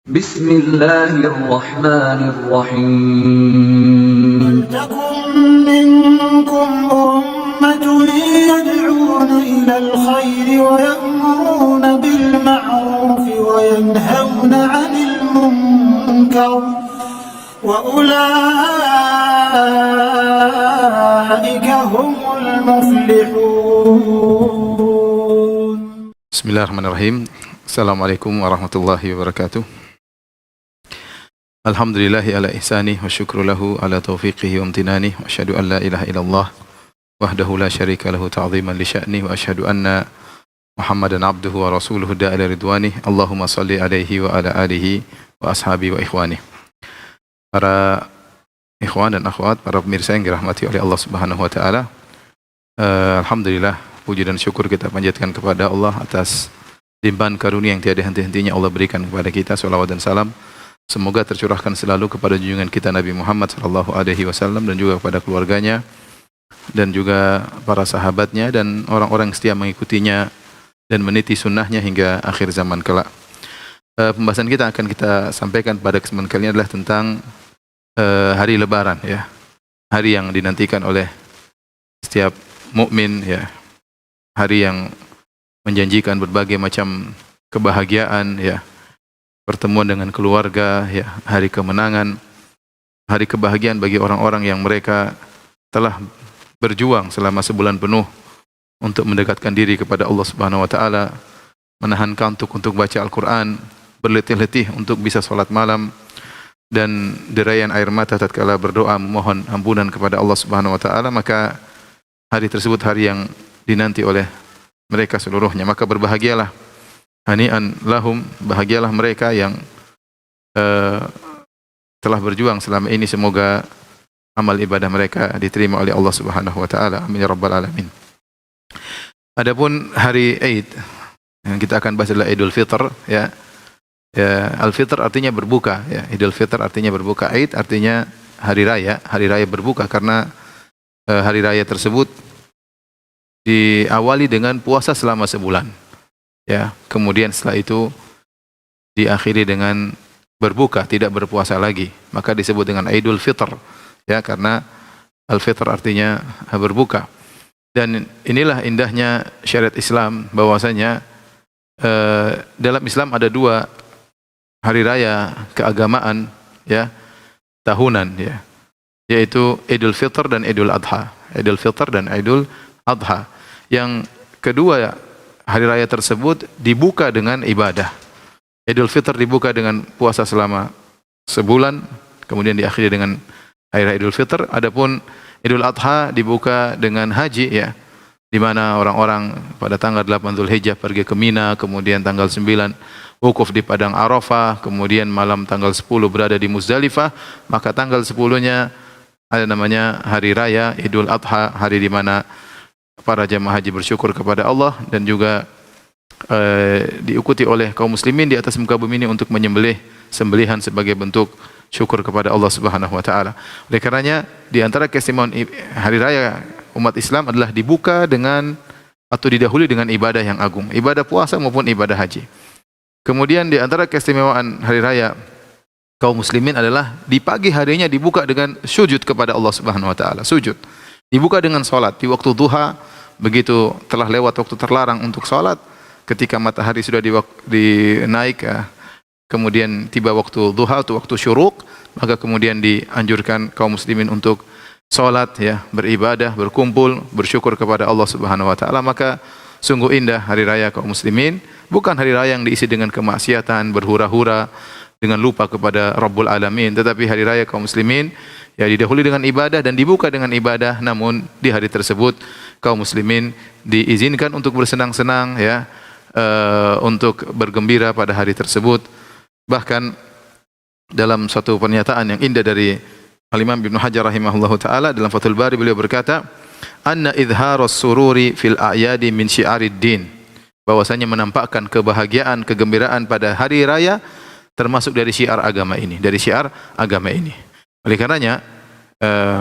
Bismillahirrahmanirrahim. ولتكن منكم أمة يدعون إلى الخير ويأمرون بالمعروف وينهون عن المنكر وأولئك هم المفلحون. Bismillahirrahmanirrahim. Assalamualaikum warahmatullahi wabarakatuh. Alhamdulillahi ala ihsani wa syukru lahu ala taufiqihi wa amtinani wa asyhadu an la ilaha illallah wahdahu la syarika lahu ta'ziman li sya'ni wa asyhadu anna Muhammadan abduhu wa rasuluhu da'ila ridwani. Allahumma salli alaihi wa ala alihi wa ashabi wa ikhwani. Para ikhwan dan akhwat, para pemirsa yang dirahmati oleh Allah Subhanahu wa taala. Alhamdulillah, puji dan syukur kita panjatkan kepada Allah atas limpahan karunia yang tiada henti-hentinya Allah berikan kepada kita. Salawat dan salam semoga tercurahkan selalu kepada junjungan kita Nabi Muhammad sallallahu alaihi wasallam dan juga kepada keluarganya dan juga para sahabatnya dan orang-orang yang setia mengikutinya dan meniti sunnahnya hingga akhir zaman kelak. Pembahasan kita akan kita sampaikan pada kesempatan kali ini adalah tentang hari Lebaran, ya. Hari yang dinantikan oleh setiap mukmin, ya. Hari yang menjanjikan berbagai macam kebahagiaan, ya. Pertemuan dengan keluarga, ya, hari kemenangan, hari kebahagiaan bagi orang-orang yang mereka telah berjuang selama sebulan penuh untuk mendekatkan diri kepada Allah Subhanahu wa taala, menahan kantuk untuk baca Al-Qur'an, berletih-letih untuk bisa salat malam dan derayan air mata tatkala berdoa memohon ampunan kepada Allah Subhanahu wa taala. Maka hari tersebut hari yang dinanti oleh mereka seluruhnya. Maka berbahagialah, hani'an lahum, bahagialah mereka yang telah berjuang selama ini. Semoga amal ibadah mereka diterima oleh Allah Subhanahu wa taala. Amin ya rabbal alamin. Adapun hari Eid yang kita akan bahas adalah Idul Fitr, ya. Ya, Al-Fitr artinya berbuka, ya. Idul Fitr artinya berbuka, Eid artinya hari raya berbuka karena hari raya tersebut diawali dengan puasa selama sebulan. Ya, kemudian setelah itu diakhiri dengan berbuka, tidak berpuasa lagi. Maka disebut dengan Idul Fitr, ya, karena Al-Fitr artinya berbuka. Dan inilah indahnya syariat Islam, bahwasanya dalam Islam ada dua hari raya keagamaan, ya, tahunan, ya, yaitu Idul Fitr dan Idul Adha. Idul Fitr dan Idul Adha. Yang kedua hari raya tersebut dibuka dengan ibadah. Idul Fitr dibuka dengan puasa selama sebulan, kemudian diakhiri dengan hari raya Idul Fitr. Adapun Idul Adha dibuka dengan haji, ya, di mana orang-orang pada tanggal 8 Zulhijjah pergi ke Mina, kemudian tanggal 9 wukuf di padang Arafah, kemudian malam tanggal 10 berada di Muzdalifah. Maka tanggal 10-nya ada namanya hari raya Idul Adha, hari di mana para jemaah haji bersyukur kepada Allah dan juga diikuti oleh kaum muslimin di atas muka bumi ini untuk menyembelih sembelihan sebagai bentuk syukur kepada Allah Subhanahu wa taala. Oleh karenanya di antara keistimewaan hari raya umat Islam adalah dibuka dengan atau didahului dengan ibadah yang agung, ibadah puasa maupun ibadah haji. Kemudian di antara keistimewaan hari raya kaum muslimin adalah di pagi harinya dibuka dengan sujud kepada Allah Subhanahu wa taala, sujud. Dibuka dengan salat di waktu duha, begitu telah lewat waktu terlarang untuk salat, ketika matahari sudah naik, kemudian tiba waktu duha atau waktu syuruk, maka kemudian dianjurkan kaum muslimin untuk salat, ya, beribadah, berkumpul, bersyukur kepada Allah Subhanahu wa taala. Maka sungguh indah hari raya kaum muslimin, bukan hari raya yang diisi dengan kemaksiatan, berhura-hura, dengan lupa kepada Rabbul Alamin, tetapi hari raya kaum muslimin, ya, didahului dengan ibadah dan dibuka dengan ibadah. Namun di hari tersebut kaum muslimin diizinkan untuk bersenang-senang, ya, untuk bergembira pada hari tersebut. Bahkan dalam suatu pernyataan yang indah dari Al-Imam Ibnu Hajar rahimahullahu taala dalam Fathul Bari, beliau berkata, "Anna idharus sururi fil a'yadi min syi'arid din." Bahwasanya menampakkan kebahagiaan, kegembiraan pada hari raya termasuk dari syiar agama ini, dari syiar agama ini. Oleh karenanya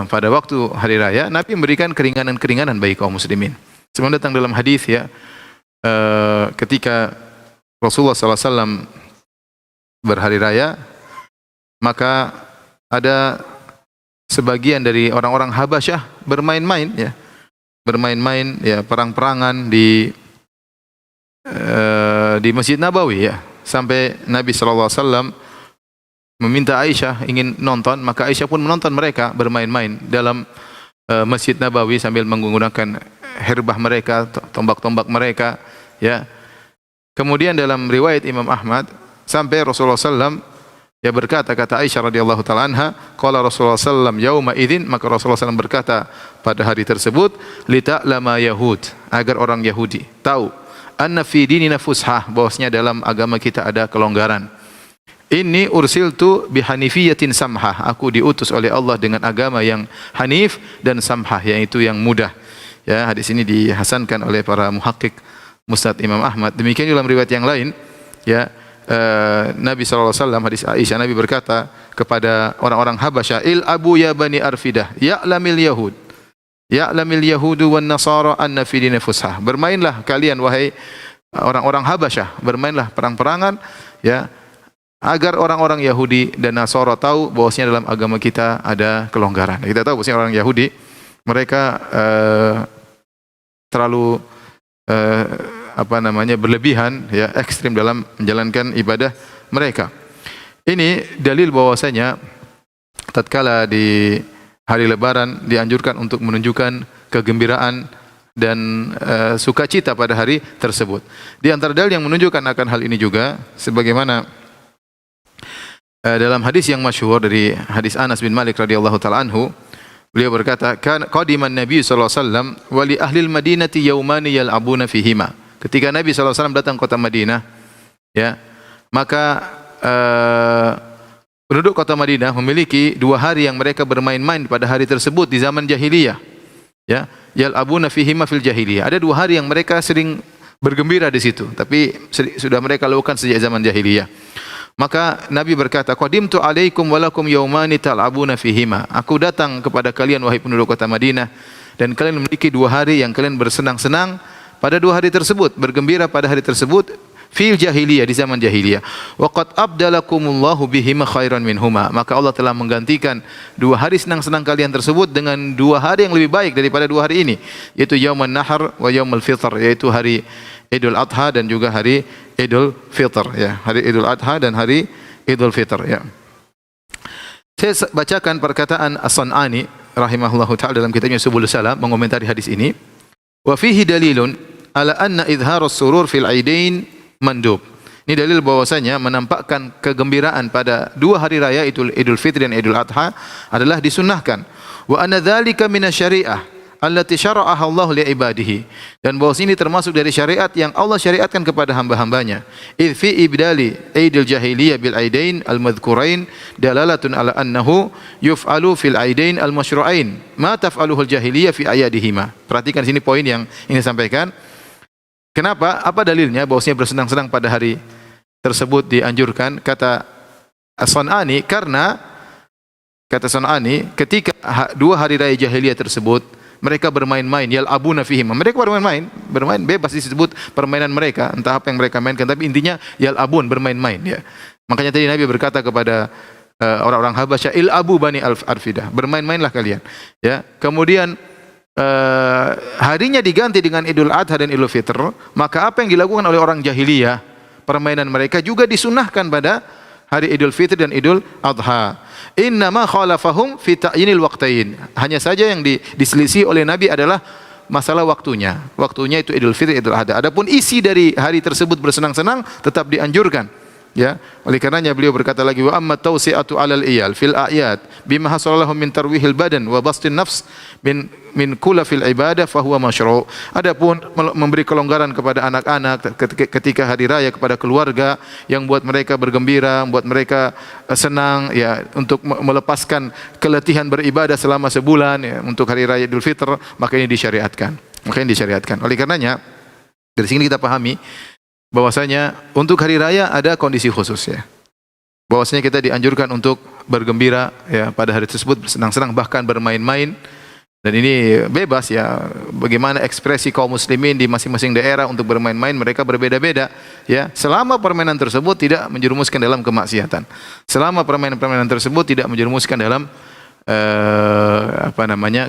pada waktu hari raya Nabi memberikan keringanan-keringanan bagi kaum muslimin. Sebagaimana datang dalam hadis, ya, ketika Rasulullah SAW berhari raya, maka ada sebagian dari orang-orang Habasyah bermain-main ya. Bermain-main ya, perang-perangan di Masjid Nabawi ya. Sampai Nabi sallallahu alaihi wasallam meminta Aisyah ingin nonton, maka Aisyah pun menonton mereka bermain-main dalam Masjid Nabawi sambil menggunakan herbah mereka, tombak-tombak mereka ya. Kemudian dalam riwayat Imam Ahmad sampai Rasulullah sallam ya berkata, kata Aisyah radhiyallahu taala anha, qala Rasulullah sallam yauma idzin, maka Rasulullah sallam berkata pada hari tersebut, lita'lama yahud, agar orang Yahudi tahu, anna fi dinina fushah, bahwasanya dalam agama kita ada kelonggaran. Inni ursiltu bihanifiyatin samhah, aku diutus oleh Allah dengan agama yang hanif dan samhah, yaitu yang mudah. Ya, hadis ini dihasankan oleh para muhakkik Musnad Imam Ahmad. Demikian dalam riwayat yang lain, ya, Nabi sallallahu alaihi wasallam, hadis Aisyah, Nabi berkata kepada orang-orang Habasyah, il abu ya bani arfidah, ya'lamil yahud, ya'lamil yahudu wan nasara anna fi dini fushah. Bermainlah kalian wahai orang-orang Habasyah, bermainlah perang-perangan ya, agar orang-orang Yahudi dan Nasara tahu bahwasanya dalam agama kita ada kelonggaran. Kita tahu bahwasanya orang Yahudi mereka terlalu berlebihan ya, ekstrim dalam menjalankan ibadah mereka. Ini dalil bahwasanya tatkala di hari lebaran dianjurkan untuk menunjukkan kegembiraan dan sukacita pada hari tersebut. Di antara dalil yang menunjukkan akan hal ini juga sebagaimana dalam hadis yang masyhur dari hadis Anas bin Malik radhiyallahu taala anhu, beliau berkata, qadiman Nabi sallallahu alaihi wasallam wa li ahli al-Madinati yawmani yal'abuna fihima. Ketika Nabi sallallahu alaihi wasallam datang kota Madinah, ya, maka penduduk kota Madinah memiliki 2 hari yang mereka bermain-main pada hari tersebut di zaman jahiliyah. Ya, yal'abuna fihima fil jahiliyah. Ada 2 hari yang mereka sering bergembira di situ, tapi sudah mereka lakukan sejak zaman jahiliyah. Maka Nabi berkata, qadimtu alaikum walakum yaumani tal'abuna fihima. Aku datang kepada kalian wahai penduduk kota Madinah, dan kalian memiliki 2 hari yang kalian bersenang-senang pada 2 hari tersebut, bergembira pada hari tersebut fil jahiliyah, di zaman jahiliyah. Wa qad abdalakumullahu bihima khairan minhuma. Maka Allah telah menggantikan 2 hari senang-senang kalian tersebut dengan 2 hari yang lebih baik daripada 2 hari ini, yaitu yaumun nahar wa yaumul fitr, yaitu hari Idul Adha dan juga hari Idul Fitr ya, hari Idul Adha dan hari Idul Fitr ya. Saya bacakan perkataan As-San'ani rahimahullahu taala dalam kitabnya Subulus Salam mengomentari hadis ini. Wa fihi dalilun ala anna idharus surur fil aidain mandub. Ini dalil bahwasanya menampakkan kegembiraan pada 2 hari raya Idul Fitri dan Idul Adha adalah disunnahkan. Wa anna dzalika minasyari'ah allati syara'aha Allah li ibadihi, dan bahwa ini termasuk dari syariat yang Allah syariatkan kepada hamba-hambanya. Idh fi ibdali aidil jahiliyah bil aidain al madhkurain dalalatun ala annahu yuf'alu fil aidain al masyru'ain ma taf'aluhu al jahiliyah fi ayadihima. Perhatikan sini poin yang ini sampaikan. Kenapa? Apa dalilnya bahwasanya bersenang-senang pada hari tersebut dianjurkan? Kata As-San'ani, karena kata San'ani, ketika 2 hari raya jahiliyah tersebut mereka bermain-main, yal'abuna fihim. Mereka bermain-main, bermain bebas disebut permainan mereka, entah apa yang mereka mainkan, tapi intinya yal'abun, bermain-main ya. Makanya tadi Nabi berkata kepada orang-orang Habasyah, il'abu bani arfidah, bermain-mainlah kalian. Ya. Kemudian harinya diganti dengan Idul Adha dan Idul Fitr, maka apa yang dilakukan oleh orang jahiliyah, permainan mereka juga disunnahkan pada hari Idul Fitri dan Idul Adha. Innama khalafahum fi ta'yinil waqtain. Hanya saja yang diselisih oleh Nabi adalah masalah waktunya. Waktunya itu Idul Fitri, Idul Adha. Adapun isi dari hari tersebut bersenang-senang tetap dianjurkan. Ya, oleh karenanya beliau berkata lagi, wa amma tawsi'atu 'alal iyal fil a'yad bima hasalallahu min tarwihil badan wa bastin nafs min kulafil ibadah fa huwa masyru'. Adapun memberi kelonggaran kepada anak-anak ketika hari raya, kepada keluarga yang buat mereka bergembira, buat mereka senang ya, untuk melepaskan keletihan beribadah selama sebulan ya, untuk hari raya Idul Fitr, maka ini disyariatkan. Maka ini disyariatkan. Oleh karenanya dari sini kita pahami bahwasanya untuk hari raya ada kondisi khusus ya. Bahwasanya kita dianjurkan untuk bergembira ya pada hari tersebut, bersenang-senang, bahkan bermain-main. Dan ini bebas ya, bagaimana ekspresi kaum muslimin di masing-masing daerah untuk bermain-main, mereka berbeda-beda. ya, selama permainan tersebut tidak menjerumuskan dalam kemaksiatan. Selama permainan-permainan tersebut tidak menjerumuskan dalam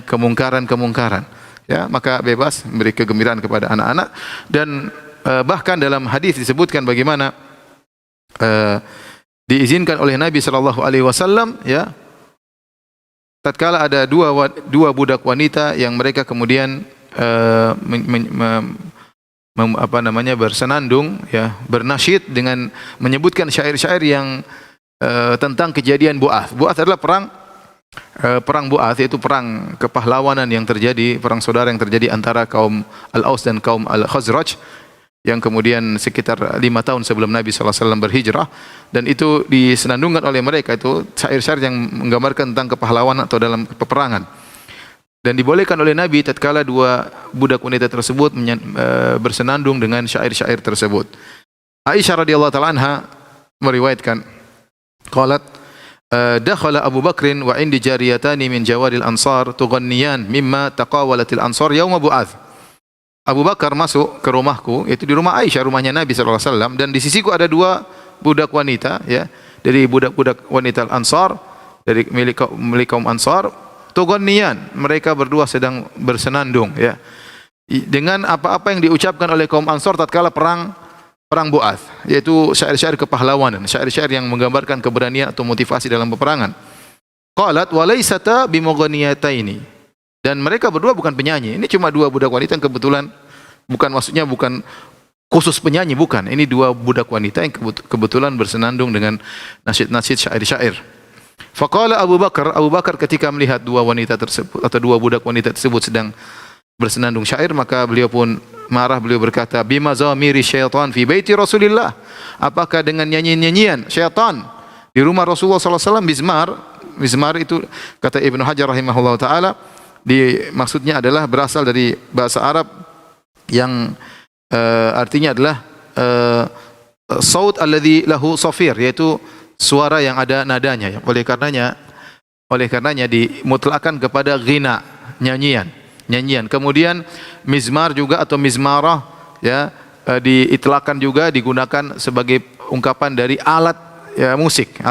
kemungkaran-kemungkaran. Ya, maka bebas memberi kegembiraan kepada anak-anak. Dan bahkan dalam hadis disebutkan bagaimana diizinkan oleh Nabi sallallahu alaihi wasallam, ya, tatkala ada dua budak wanita yang mereka kemudian bersenandung, ya, bernasyid dengan menyebutkan syair-syair yang tentang kejadian Bu'ath. Bu'ath adalah perang Bu'ath, yaitu perang kepahlawanan yang terjadi, perang saudara yang terjadi antara kaum Al-Aus dan kaum Al-Khazraj, yang kemudian sekitar 5 tahun sebelum Nabi SAW berhijrah, dan itu disenandungkan oleh mereka, itu syair-syair yang menggambarkan tentang kepahlawanan atau dalam peperangan. Dan dibolehkan oleh Nabi tatkala dua budak wanita tersebut bersenandung dengan syair-syair tersebut. Aisyah radhiyallahu taala anha meriwayatkan, qalat dakhala Abu Bakrin wa indi jariyatani min jawaril ansar tughanniyan mimma taqawalatil ansar yauma Bu'ath. Abu Bakar masuk ke rumahku, itu di rumah Aisyah, rumahnya Nabi sallallahu alaihi wasallam, dan di sisiku ada dua budak wanita, ya, dari budak-budak wanita Ansar, dari milik kaum Ansar. Tughanniyan, mereka berdua sedang bersenandung, ya, dengan apa-apa yang diucapkan oleh kaum Ansar tatkala perang Bu'ath, yaitu syair-syair kepahlawanan, syair-syair yang menggambarkan keberanian atau motivasi dalam peperangan. Qalat wa laysata bimughaniyataini, dan mereka berdua bukan penyanyi. Ini cuma dua budak wanita yang kebetulan, bukan khusus penyanyi, bukan. Ini dua budak wanita yang kebetulan bersenandung dengan nasyid-nasyid syair-syair. Faqala Abu Bakar ketika melihat dua wanita tersebut atau dua budak wanita tersebut sedang bersenandung syair, maka beliau pun marah. Beliau berkata, bima zamiri syaitan fi baiti Rasulillah, apakah dengan nyanyian-nyanyian syaitan di rumah Rasulullah sallallahu alaihi wasallam? Mizmar itu, kata Ibnu Hajar rahimahullah taala, maksudnya adalah berasal dari bahasa Arab yang artinya adalah saut alladhi lahu safir, yaitu suara yang ada nadanya. Oleh karenanya dimutlakan kepada ghina, nyanyian. Kemudian mizmar juga atau mizmarah, ya, diitlakan juga, digunakan sebagai ungkapan dari alat musik,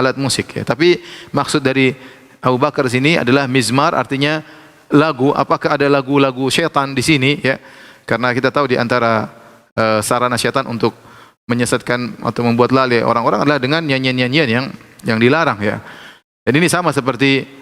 ya. Tapi maksud dari Abu Bakar sini adalah mizmar, artinya lagu. Apakah ada lagu-lagu syaitan di sini, ya? Karena kita tahu di antara sarana syaitan untuk menyesatkan atau membuat lalai orang-orang adalah dengan nyanyian-nyanyian yang dilarang, ya. Dan ini sama seperti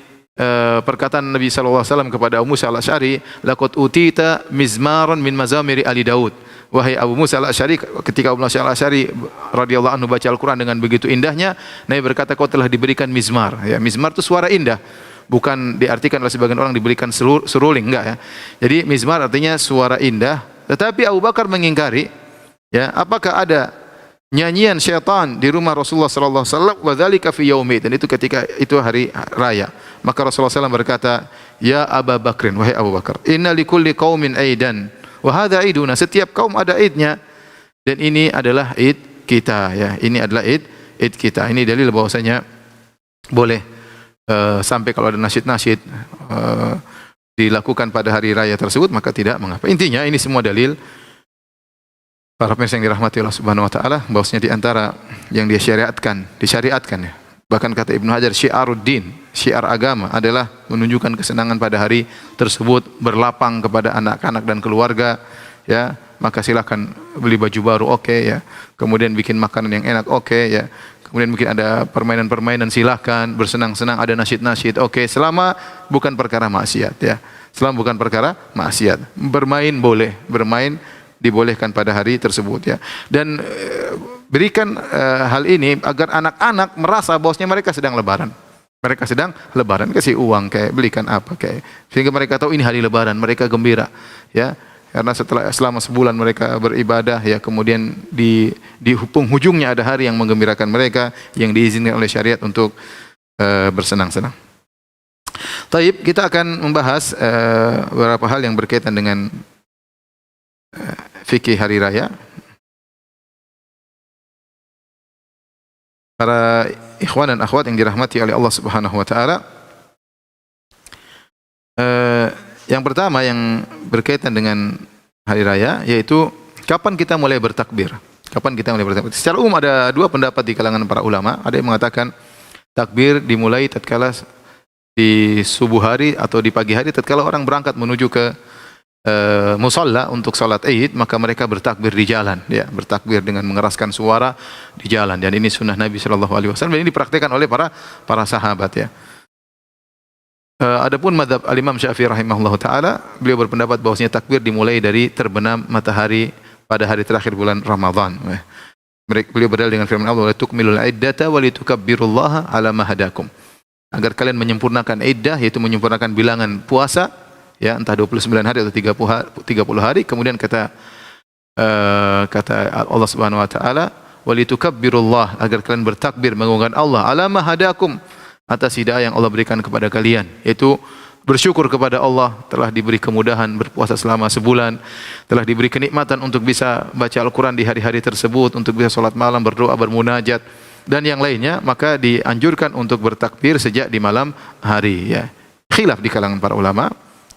perkataan Nabi sallallahu alaihi wasallam kepada Abu Musa al-Asy'ari, laqad utita mizmaran min mazamiri ali Daud. Wahai Abu Musa al-Asy'ari, ketika Abu Musa al-Asy'ari radhiyallahu anhu baca Al-Qur'an dengan begitu indahnya, Nabi berkata, kau telah diberikan mizmar, ya. Mizmar itu suara indah, bukan diartikan oleh sebagian orang diberikan seruling, enggak, ya. Jadi mizmar artinya suara indah. Tetapi Abu Bakar mengingkari, ya, apakah ada nyanyian syaitan di rumah Rasulullah sallallahu alaihi wasallam, wa dzalika fi yaumi, dan itu ketika itu hari raya. Maka Rasulullah SAW berkata, ya Abu Bakrin, wahai Abu Bakar, inna likulli qaumin aidan wa hadza iduna, setiap kaum ada idnya dan ini adalah id kita, ya. Ini adalah id kita. Ini dalil bahwasanya boleh sampai kalau ada nasyid-nasyid dilakukan pada hari raya tersebut, maka tidak mengapa. Intinya ini semua dalil, para pemirsa yang dirahmati Allah Subhanahu wa taala, bahwasanya di antara yang disyariatkan, ya. Bahkan kata Ibnu Hajar, syiaruddin, syiar agama adalah menunjukkan kesenangan pada hari tersebut, berlapang kepada anak-anak dan keluarga, ya. Maka silakan beli baju baru, oke, ya. Kemudian bikin makanan yang enak, oke, ya. Kemudian mungkin ada permainan-permainan, silakan bersenang-senang, ada nasyid-nasyid, oke, selama bukan perkara maksiat, ya. Selama bukan perkara maksiat. Bermain boleh, bermain dibolehkan pada hari tersebut, ya. Dan berikan hal ini agar anak-anak merasa bahwasanya mereka sedang lebaran. Mereka sedang lebaran, kasih uang, kayak belikan apa, kayak, sehingga mereka tahu ini hari lebaran, mereka gembira, ya. Karena selama sebulan mereka beribadah, ya, kemudian di penghujungnya ada hari yang menggembirakan mereka, yang diizinkan oleh syariat untuk bersenang-senang. Taib, kita akan membahas beberapa hal yang berkaitan dengan fikih hari raya. Para ikhwan dan akhwat yang dirahmati oleh Allah Subhanahu wa taala, yang pertama yang berkaitan dengan hari raya yaitu kapan kita mulai bertakbir. Kapan kita mulai bertakbir? Secara umum ada dua pendapat di kalangan para ulama. Ada yang mengatakan takbir dimulai tatkala di subuh hari atau di pagi hari tatkala orang berangkat menuju ke musalla untuk salat Id, maka mereka bertakbir di jalan, ya, bertakbir dengan mengeraskan suara di jalan. Dan ini sunnah Nabi sallallahu alaihi wasallam dan ini dipraktikkan oleh para sahabat, ya. Adapun mazhab Al-Imam Syafi'i rahimahullahu taala, beliau berpendapat bahwasanya takbir dimulai dari terbenam matahari pada hari terakhir bulan Ramadan. Beliau berdalil dengan firman Allah, "Tukmilul iddata wa litukabbirullaha ala ma hadakum." Agar kalian menyempurnakan iddah, yaitu menyempurnakan bilangan puasa, ya, entah 29 hari atau 30 hari. Kemudian kata Allah Subhanahu wa taala, "Wa litukabbirullah," agar kalian bertakbir mengagungkan Allah ala ma hadakum, atas hidayah yang Allah berikan kepada kalian, yaitu bersyukur kepada Allah telah diberi kemudahan berpuasa selama sebulan, telah diberi kenikmatan untuk bisa baca Al-Quran di hari-hari tersebut, untuk bisa sholat malam, berdoa, bermunajat, dan yang lainnya. Maka dianjurkan untuk bertakbir sejak di malam hari, ya. Khilaf di kalangan para ulama,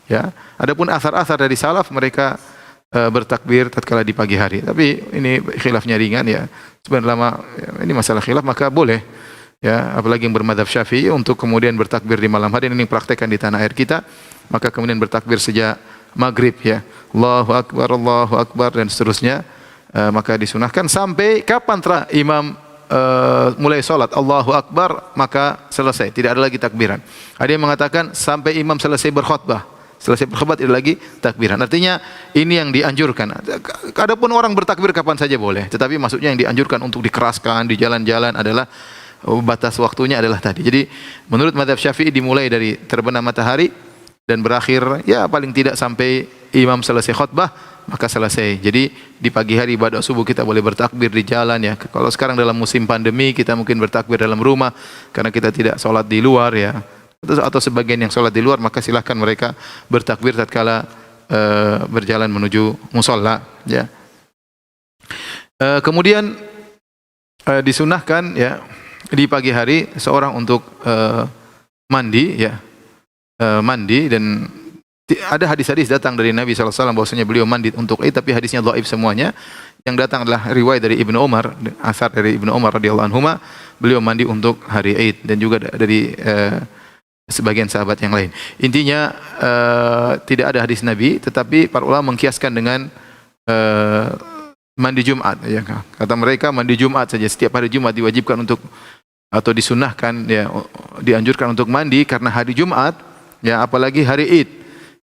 ya. Adapun asar-asar dari salaf, mereka bertakbir tatkala di pagi hari. Tapi ini khilafnya ringan, ya. Sebenarnya lama, ya, ini masalah khilaf, maka boleh, ya, apalagi yang bermadzhab Syafi'i untuk kemudian bertakbir di malam hari. Ini praktekkan di tanah air kita, maka kemudian bertakbir sejak maghrib, ya, Allahu Akbar dan seterusnya. Maka disunahkan sampai kapan imam mulai sholat Allahu Akbar, maka selesai, tidak ada lagi takbiran. Ada yang mengatakan sampai imam selesai berkhutbah, tidak lagi takbiran. Artinya ini yang dianjurkan. Adapun orang bertakbir kapan saja boleh, tetapi maksudnya yang dianjurkan untuk dikeraskan di jalan-jalan adalah batas waktunya adalah tadi. Jadi menurut mazhab Syafi'i dimulai dari terbenam matahari dan berakhir, ya, paling tidak sampai imam selesai khutbah, maka selesai. Jadi di pagi hari ibadah subuh kita boleh bertakbir di jalan, ya. Kalau sekarang dalam musim pandemi kita mungkin bertakbir dalam rumah karena kita tidak sholat di luar, ya. Atau sebagian yang sholat di luar, maka silahkan mereka bertakbir tatkala berjalan menuju musalla, ya. Kemudian disunahkan, ya, di pagi hari seorang untuk mandi, ya, mandi, dan ada hadis-hadis datang dari Nabi sallallahu alaihi wasallam bahwasanya beliau mandi untuk Id, tapi hadisnya dhaif semuanya. Yang datang adalah riwayat dari Ibnu Umar, asar dari Ibnu Umar radhiyallahu anhuma, beliau mandi untuk hari Id, dan juga dari sebagian sahabat yang lain. Intinya tidak ada hadis Nabi, tetapi para ulama mengkiaskan dengan mandi Jumat, ya. Kata mereka mandi Jumat saja, setiap hari Jumat diwajibkan untuk, atau disunahkan, ya, dianjurkan untuk mandi karena hari Jumat, ya, apalagi hari Id,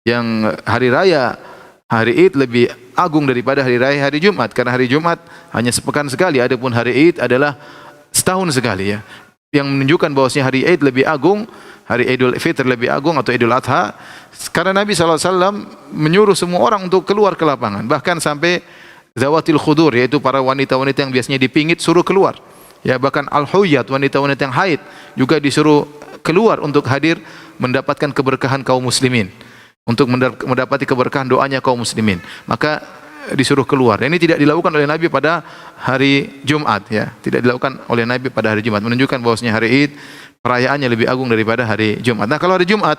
yang hari raya hari Id lebih agung daripada hari raya hari Jumat, karena hari Jumat hanya sepekan sekali, adapun hari Id adalah setahun sekali, ya. Yang menunjukkan bahwasanya hari Id lebih agung, hari Idul Fitr lebih agung atau Idul Adha, karena Nabi SAW menyuruh semua orang untuk keluar ke lapangan, bahkan sampai zawatil khudur, yaitu para wanita-wanita yang biasanya dipingit suruh keluar, ya, bahkan al-huyat, wanita-wanita yang haid juga disuruh keluar untuk hadir mendapatkan keberkahan kaum muslimin, untuk mendapati keberkahan doanya kaum muslimin, maka disuruh keluar. Ini tidak dilakukan oleh Nabi pada hari Jumat, ya, tidak dilakukan oleh Nabi pada hari Jumat, menunjukkan bahwasanya hari Id perayaannya lebih agung daripada hari Jumat. Nah, kalau hari Jumat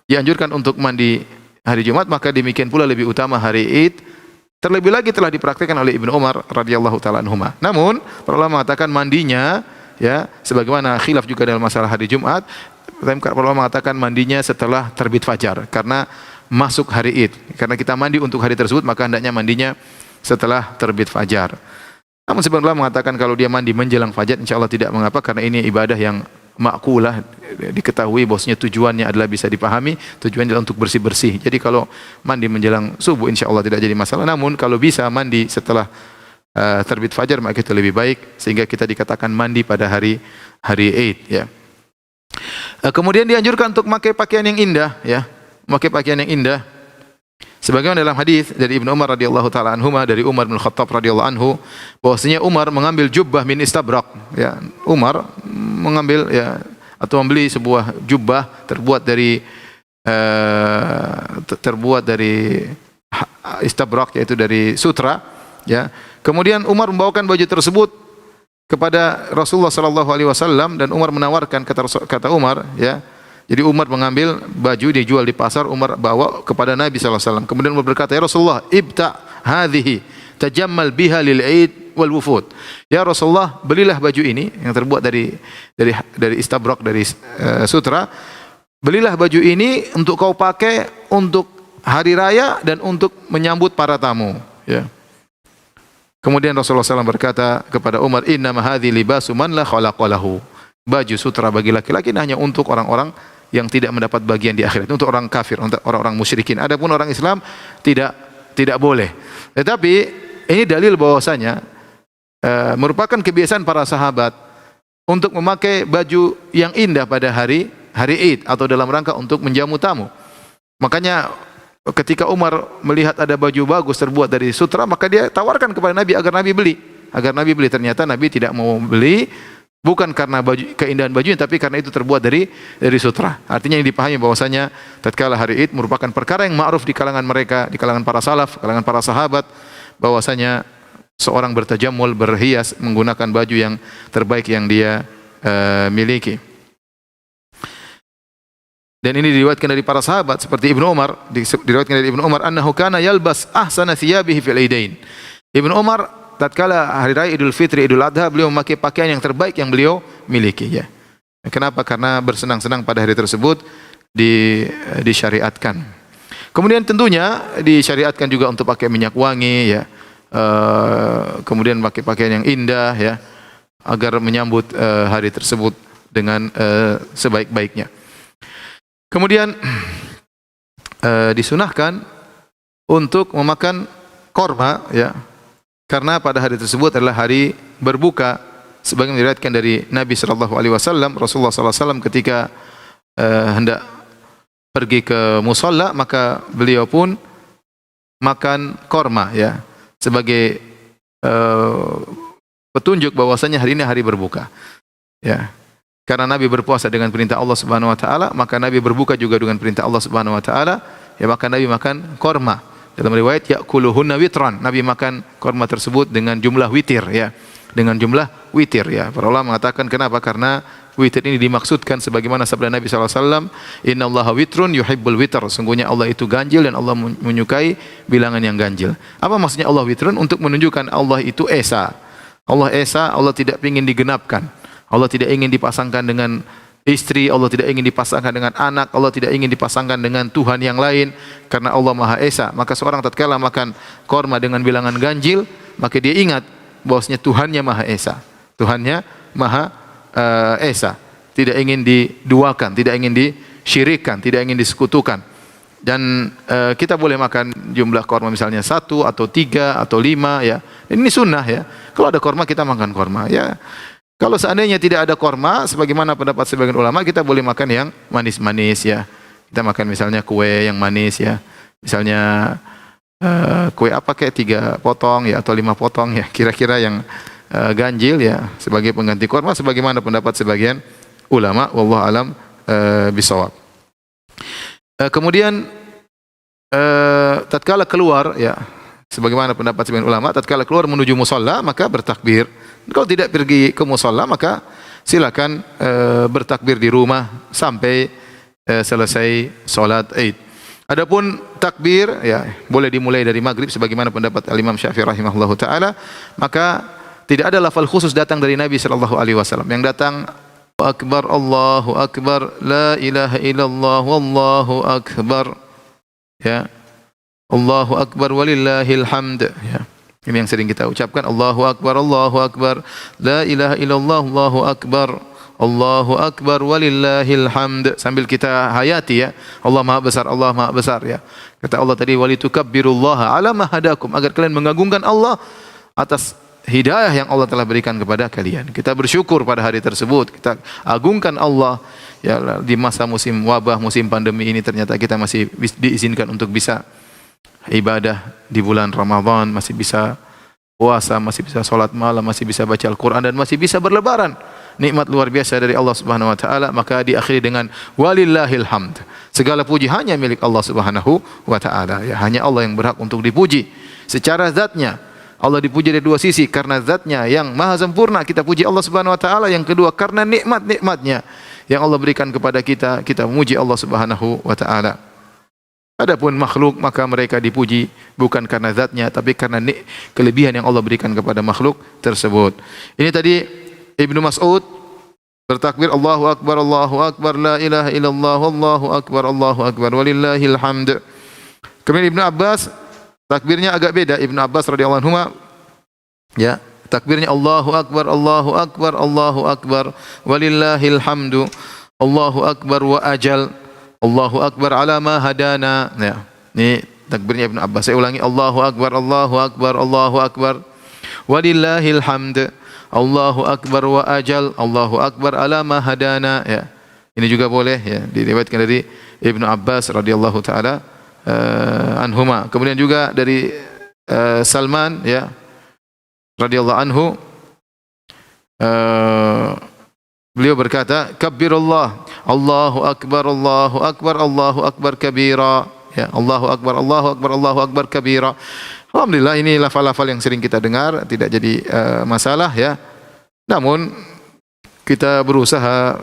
dianjurkan untuk mandi hari Jumat, maka demikian pula lebih utama hari Id. Terlebih lagi telah dipraktikkan oleh Ibnu Umar radhiyallahu taala anhuma. Namun, para ulama mengatakan mandinya, ya, sebagaimana khilaf juga dalam masalah hari Jumat, para ulama mengatakan mandinya setelah terbit fajar karena masuk hari Id. Karena kita mandi untuk hari tersebut, maka hendaknya mandinya setelah terbit fajar. Namun sebagian ulama mengatakan kalau dia mandi menjelang fajar, insyaallah tidak mengapa, karena ini ibadah yang makkulah, diketahui bahwasanya tujuannya adalah bisa dipahami, tujuannya adalah untuk bersih-bersih. Jadi kalau mandi menjelang subuh insyaallah tidak jadi masalah. Namun kalau bisa mandi setelah terbit fajar, maka itu lebih baik, sehingga kita dikatakan mandi pada hari Id, ya. Kemudian dianjurkan untuk memakai pakaian yang indah, ya, memakai pakaian yang indah. Sebagaimana dalam hadis dari Ibnu Umar radhiyallahu taala anhuma, dari Umar bin Khattab radhiyallahu anhu, bahwasanya Umar mengambil jubbah min istabrak, ya. Umar mengambil, ya, atau membeli sebuah jubbah terbuat dari istabrak, yaitu dari sutra, ya. Kemudian Umar membawakan baju tersebut kepada Rasulullah sallallahu alaihi wasallam, dan Umar menawarkan, kata Umar, ya. Jadi Umar mengambil baju dijual di pasar, Umar bawa kepada Nabi sallallahu alaihi wasallam. Kemudian Umar berkata, "Ya Rasulullah, ibta hadhihi tajammal biha lil Eid wal wufud. Ya Rasulullah, belilah baju ini yang terbuat dari istabrak, dari sutra. Belilah baju ini untuk kau pakai untuk hari raya dan untuk menyambut para tamu, ya. Kemudian Rasulullah SAW berkata kepada Umar, "Inna ma hadhi libasu man la khalaqa lahu." Baju sutra bagi laki-laki hanya untuk orang-orang yang tidak mendapat bagian di akhirat, untuk orang kafir, untuk orang-orang musyrikin. Adapun orang Islam tidak boleh. Tetapi ini dalil bahwasanya merupakan kebiasaan para sahabat untuk memakai baju yang indah pada hari Id atau dalam rangka untuk menjamu tamu. Makanya ketika Umar melihat ada baju bagus terbuat dari sutra, maka dia tawarkan kepada Nabi agar Nabi beli. Ternyata Nabi tidak mau beli, bukan karena keindahan bajunya, tapi karena itu terbuat dari sutra. Artinya yang dipahami bahwasanya tatkala hari Id merupakan perkara yang ma'ruf di kalangan mereka, di kalangan para salaf, kalangan para sahabat, bahwasanya seorang bertajammul, berhias menggunakan baju yang terbaik yang dia miliki. Dan ini diriwayatkan dari para sahabat seperti Ibnu Umar, diriwayatkan dari Ibnu Umar annahu kana yalbas ahsana thiyabihi fil idain. Ibnu Umar tatkala hari raya Idul Fitri, Idul Adha, beliau memakai pakaian yang terbaik yang beliau miliki, ya. Kenapa? Karena bersenang-senang pada hari tersebut disyariatkan. Kemudian tentunya disyariatkan juga untuk pakai minyak wangi, ya. Kemudian pakai pakaian yang indah, ya, agar menyambut hari tersebut dengan sebaik-baiknya. Kemudian disunahkan untuk memakan korma, ya, karena pada hari tersebut adalah hari berbuka. Sebagaimana diriwayatkan dari Nabi sallallahu alaihi wasallam, Rasulullah sallallahu alaihi wasallam ketika hendak pergi ke musalla, maka beliau pun makan korma, ya, sebagai petunjuk bahwasanya hari ini hari berbuka, ya. Karena Nabi berpuasa dengan perintah Allah Subhanahu wa taala, maka Nabi berbuka juga dengan perintah Allah Subhanahu wa taala, ya, maka Nabi makan korma. Dalam riwayat ya'kuluhunna witran, Nabi makan korma tersebut dengan jumlah witir, ya. Dengan jumlah witir, ya. Para ulama mengatakan kenapa? Karena witir ini dimaksudkan sebagaimana sabda Nabi sallallahu alaihi wasallam, "Innallaha witrun yuhibbul witr." Sungguhnya Allah itu ganjil dan Allah menyukai bilangan yang ganjil. Apa maksudnya Allah witrun? Untuk menunjukkan Allah itu esa. Allah esa, Allah tidak ingin digenapkan. Allah tidak ingin dipasangkan dengan istri, Allah tidak ingin dipasangkan dengan anak, Allah tidak ingin dipasangkan dengan Tuhan yang lain, karena Allah Maha Esa. Maka seorang tatkala makan korma dengan bilangan ganjil, maka dia ingat bahwasanya Tuhannya Maha Esa. Tuhannya Maha Esa. Tidak ingin diduakan, tidak ingin disyirikkan, tidak ingin disekutukan. Dan kita boleh makan jumlah korma misalnya 1 atau 3 atau 5, ya. Ini sunnah, ya. Kalau ada korma kita makan korma, ya. Kalau seandainya tidak ada korma, sebagaimana pendapat sebagian ulama, kita boleh makan yang manis-manis, ya. Kita makan misalnya kue yang manis, ya. Misalnya kue apa kayak 3 potong, ya, atau 5 potong, ya. Kira-kira yang ganjil, ya, sebagai pengganti korma, sebagaimana pendapat sebagian ulama. Wallahu alam bisawab. Kemudian tatkala keluar, ya, sebagaimana pendapat sebagian ulama, tatkala keluar menuju musalla maka bertakbir. Kalau tidak pergi ke musalla maka silakan bertakbir di rumah sampai selesai salat Id. Adapun takbir, ya, boleh dimulai dari maghrib sebagaimana pendapat Al-Imam Syafi'i rahimahullahu taala, maka tidak ada lafal khusus datang dari Nabi sallallahu alaihi wasallam. Yang datang Allahu akbar, la ilaha illallah, wallahu akbar, ya. Allahu akbar walillahil hamd, ya. Ini yang sering kita ucapkan, Allahu akbar, la ilaha illallah, Allahu akbar walillahil hamd, sambil kita hayati, ya. Allah Maha besar, ya. Kata Allah tadi, walitukabbirullaha ala ma hadakum, agar kalian mengagungkan Allah atas hidayah yang Allah telah berikan kepada kalian. Kita bersyukur pada hari tersebut, kita agungkan Allah, ya. Di masa musim wabah, musim pandemi ini ternyata kita masih diizinkan untuk bisa ibadah di bulan Ramadan, masih bisa puasa, masih bisa salat malam, masih bisa baca Al-Quran, dan masih bisa berlebaran. Nikmat luar biasa dari Allah Subhanahu wa taala. Maka diakhiri dengan walillahil hamd. Segala puji hanya milik Allah Subhanahu wa taala, ya. Hanya Allah yang berhak untuk dipuji. Secara zatnya Allah dipuji dari dua sisi, karena zatnya yang maha sempurna kita puji Allah Subhanahu wa taala. Yang kedua karena nikmat-nikmatnya yang Allah berikan kepada kita, kita memuji Allah Subhanahu wa taala. Adapun makhluk maka mereka dipuji bukan karena zatnya tapi karena kelebihan yang Allah berikan kepada makhluk tersebut. Ini tadi Ibnu Mas'ud bertakbir Allahu Akbar, la ilaha illallah, Allahu Akbar, walillahil hamd. Kemudian Ibnu Abbas takbirnya agak beda. Ibnu Abbas radhiyallahu anhu ya, takbirnya Allahu Akbar, walillahil hamdu, Allahu Akbar wa ajal, Allahu Akbar ala ma hadana. Ya, ini takbirnya Ibnu Abbas. Saya ulangi, Allahu Akbar, walillahil hamd, Allahu Akbar wa ajal, Allahu Akbar ala ma hadana. Ya, ini juga boleh ya, diriwayatkan dari Ibnu Abbas radhiyallahu taala anhuma. Kemudian juga dari Salman ya radhiyallahu anhu, beliau berkata, kabbirullah, Allahu Akbar, Allahu Akbar kabira. Ya, Allahu Akbar kabira. Alhamdulillah, ini lafal-lafal yang sering kita dengar, tidak jadi masalah ya. Namun kita berusaha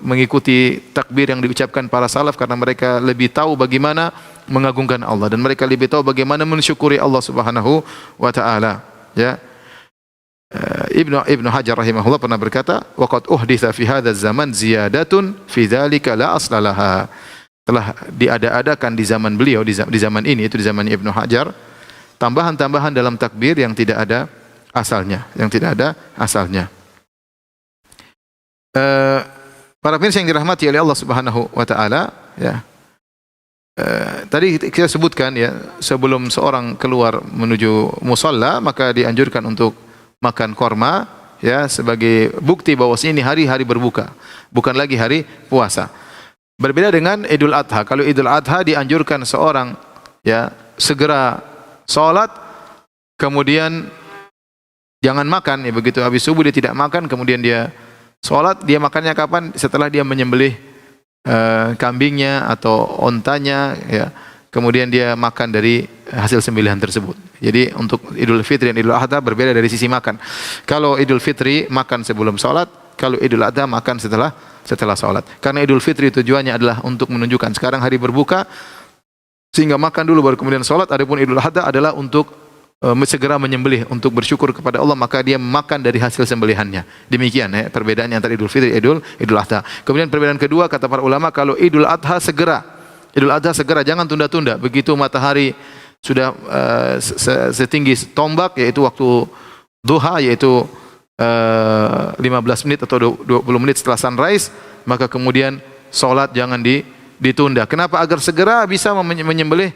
mengikuti takbir yang diucapkan para salaf karena mereka lebih tahu bagaimana mengagungkan Allah dan mereka lebih tahu bagaimana mensyukuri Allah Subhanahu wa taala. Ya. Ibnu Hajar rahimahullah pernah berkata, waqad uhditsa fi hadzal zaman ziyadatun fi dzalika la aslalaha. Telah diada-adakan di zaman beliau, di zaman ini, itu di zaman Ibnu Hajar, tambahan-tambahan dalam takbir yang tidak ada asalnya, Para pemirsa yang dirahmati oleh Allah Subhanahu wa taala, ya. Tadi kita sebutkan ya, sebelum seorang keluar menuju musalla maka dianjurkan untuk makan korma ya, sebagai bukti bahwa ini hari-hari berbuka, bukan lagi hari puasa. Berbeda dengan Idul Adha. Kalau Idul Adha dianjurkan seorang ya segera salat, kemudian jangan makan ya, begitu habis subuh dia tidak makan, kemudian dia salat. Dia makannya kapan? Setelah dia menyembelih kambingnya atau ontanya ya, kemudian dia makan dari hasil sembelihan tersebut. Jadi untuk Idul Fitri dan Idul Adha berbeda dari sisi makan. Kalau Idul Fitri makan sebelum salat, kalau Idul Adha makan setelah salat. Karena Idul Fitri tujuannya adalah untuk menunjukkan sekarang hari berbuka, sehingga makan dulu baru kemudian salat. Adapun Idul Adha adalah untuk segera menyembelih untuk bersyukur kepada Allah, maka dia makan dari hasil sembelihannya. Demikian ya perbedaannya antara Idul Fitri Idul Adha. Kemudian perbedaan kedua kata para ulama, kalau Idul Adha segera, jangan tunda-tunda. Begitu matahari sudah setinggi tombak, yaitu waktu duha, yaitu 15 menit atau 20 menit setelah sunrise, maka kemudian salat jangan ditunda. Kenapa? Agar segera bisa menyembelih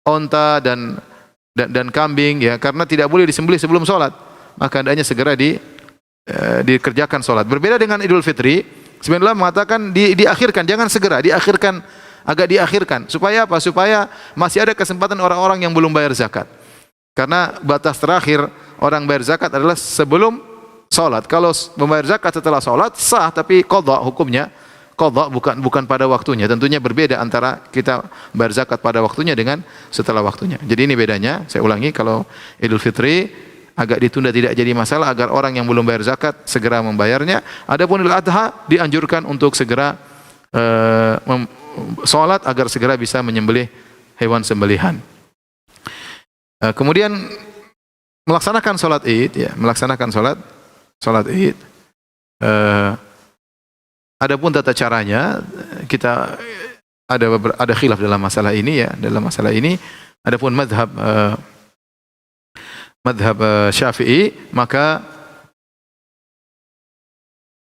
onta dan kambing ya, karena tidak boleh disembelih sebelum salat. Maka hendaknya segera dikerjakan salat. Berbeda dengan Idul Fitri, sebenarnya mengatakan diakhirkan, jangan segera, agak diakhirkan. Supaya apa? Supaya masih ada kesempatan orang-orang yang belum bayar zakat. Karena batas terakhir orang bayar zakat adalah sebelum salat. Kalau membayar zakat setelah salat sah, tapi qadha hukumnya. Qadha bukan pada waktunya. Tentunya berbeda antara kita bayar zakat pada waktunya dengan setelah waktunya. Jadi ini bedanya. Saya ulangi, kalau Idul Fitri agak ditunda tidak jadi masalah, agar orang yang belum bayar zakat segera membayarnya. Adapun Idul Adha dianjurkan untuk segera salat agar segera bisa menyembelih hewan sembelihan. Kemudian melaksanakan salat Id ya, salat Id. Adapun tata caranya kita ada khilaf dalam masalah ini ya, adapun mazhab Syafi'i, maka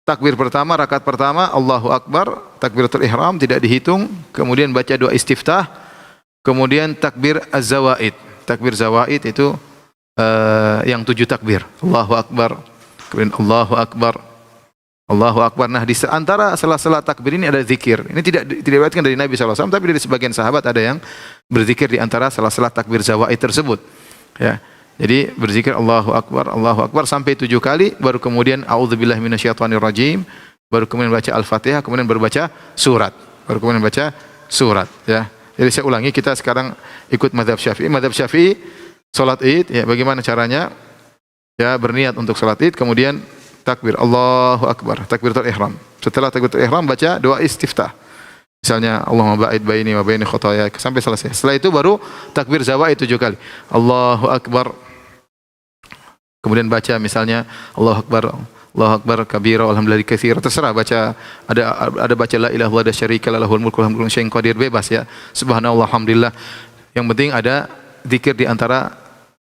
takbir pertama, rakaat pertama Allahu Akbar, takbiratul ihram tidak dihitung, kemudian baca doa istiftah, kemudian takbir az-zawaid. Takbir zawaid itu yang 7 takbir. Allahu Akbar, kemudian Allahu Akbar, Allahu Akbar. Nah, di antara sela-sela takbir ini ada zikir. Ini tidak diriwayatkan dari Nabi SAW, tapi dari sebagian sahabat ada yang berzikir di antara sela-sela takbir zawaid tersebut. Ya. Jadi berzikir Allahu Akbar sampai 7 kali, baru kemudian a'udzubillahi minasyaitonirrajim, baru kemudian baca Al-Fatihah, kemudian berbaca surat. Ya. Jadi saya ulangi, kita sekarang ikut mazhab Syafi'i. Mazhab Syafi'i salat Id ya, bagaimana caranya? Ya, berniat untuk salat Id, kemudian takbir Allahu Akbar, takbiratul ihram. Setelah takbiratul ihram baca doa istiftah. Misalnya Allahumma ba'id baini wa baini khotoya sampai selesai. Setelah itu baru takbir zawaid 7 kali. Allahu akbar. Kemudian baca misalnya Allahu akbar kabira alhamdulillah katsira, terserah baca, ada baca la ilaha illallah syarika lahul mulku wa lahul syai'un qadir, bebas ya. Subhanallah alhamdulillah. Yang penting ada zikir di antara